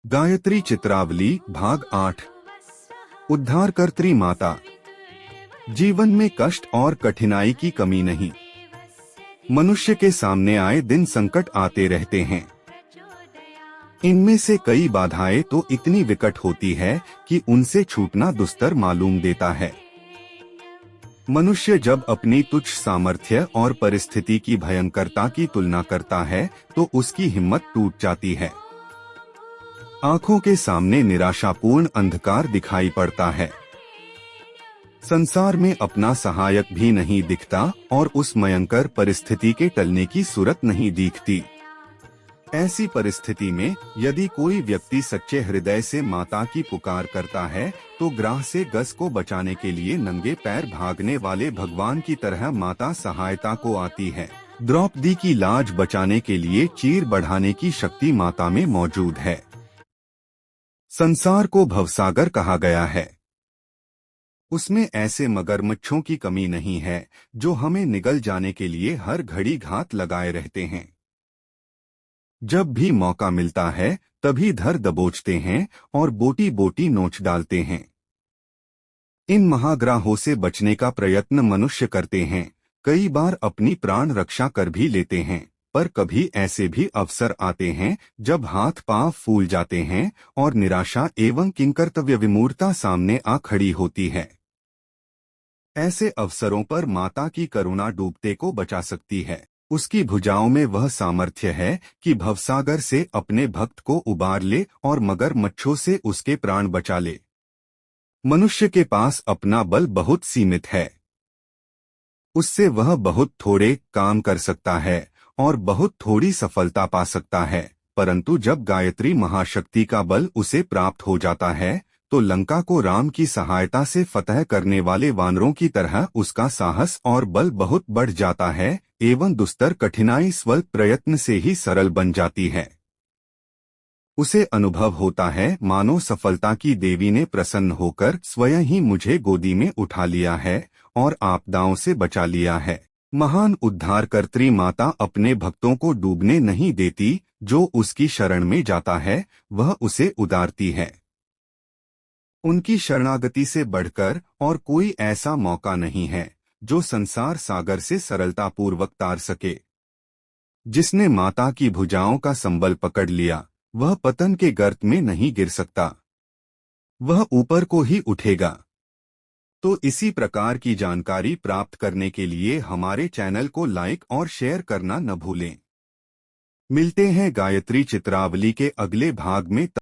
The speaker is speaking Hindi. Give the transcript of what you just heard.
गायत्री चित्रावली भाग 8। उद्धारकर्त्री माता। जीवन में कष्ट और कठिनाई की कमी नहीं। मनुष्य के सामने आए दिन संकट आते रहते हैं। इनमें से कई बाधाएं तो इतनी विकट होती है कि उनसे छूटना दुस्तर मालूम देता है। मनुष्य जब अपनी तुच्छ सामर्थ्य और परिस्थिति की भयंकरता की तुलना करता है तो उसकी हिम्मत टूट जाती है। आंखों के सामने निराशापूर्ण अंधकार दिखाई पड़ता है। संसार में अपना सहायक भी नहीं दिखता और उस भयंकर परिस्थिति के टलने की सूरत नहीं दिखती। ऐसी परिस्थिति में यदि कोई व्यक्ति सच्चे हृदय से माता की पुकार करता है तो ग्राह से गज को बचाने के लिए नंगे पैर भागने वाले भगवान की तरह माता सहायता को आती है। द्रौपदी की लाज बचाने के लिए चीर बढ़ाने की शक्ति माता में मौजूद है। संसार को भवसागर कहा गया है। उसमें ऐसे मगरमच्छों की कमी नहीं है जो हमें निगल जाने के लिए हर घड़ी घात लगाए रहते हैं। जब भी मौका मिलता है तभी धर दबोचते हैं और बोटी बोटी नोच डालते हैं। इन महाग्राहों से बचने का प्रयत्न मनुष्य करते हैं, कई बार अपनी प्राण रक्षा कर भी लेते हैं, पर कभी ऐसे भी अवसर आते हैं जब हाथ पांव फूल जाते हैं और निराशा एवं किंकर्तव्य विमूढ़ता सामने आ खड़ी होती है। ऐसे अवसरों पर माता की करुणा डूबते को बचा सकती है। उसकी भुजाओं में वह सामर्थ्य है कि भवसागर से अपने भक्त को उबार ले और मगरमच्छों से उसके प्राण बचा ले। मनुष्य के पास अपना बल बहुत सीमित है। उससे वह बहुत थोड़े काम कर सकता है और बहुत थोड़ी सफलता पा सकता है, परंतु जब गायत्री महाशक्ति का बल उसे प्राप्त हो जाता है तो लंका को राम की सहायता से फतह करने वाले वानरों की तरह उसका साहस और बल बहुत बढ़ जाता है एवं दुस्तर कठिनाई स्वल्प प्रयत्न से ही सरल बन जाती है। उसे अनुभव होता है मानो सफलता की देवी ने प्रसन्न होकर स्वयं ही मुझे गोदी में उठा लिया है और आपदाओं से बचा लिया है। महान उद्धारकर्त्री माता अपने भक्तों को डूबने नहीं देती। जो उसकी शरण में जाता है वह उसे उदारती है। उनकी शरणागति से बढ़कर और कोई ऐसा मौका नहीं है जो संसार सागर से सरलतापूर्वक तार सके। जिसने माता की भुजाओं का संबल पकड़ लिया वह पतन के गर्त में नहीं गिर सकता, वह ऊपर को ही उठेगा। तो इसी प्रकार की जानकारी प्राप्त करने के लिए हमारे चैनल को लाइक और शेयर करना न भूलें। मिलते हैं गायत्री चित्रावली के अगले भाग में।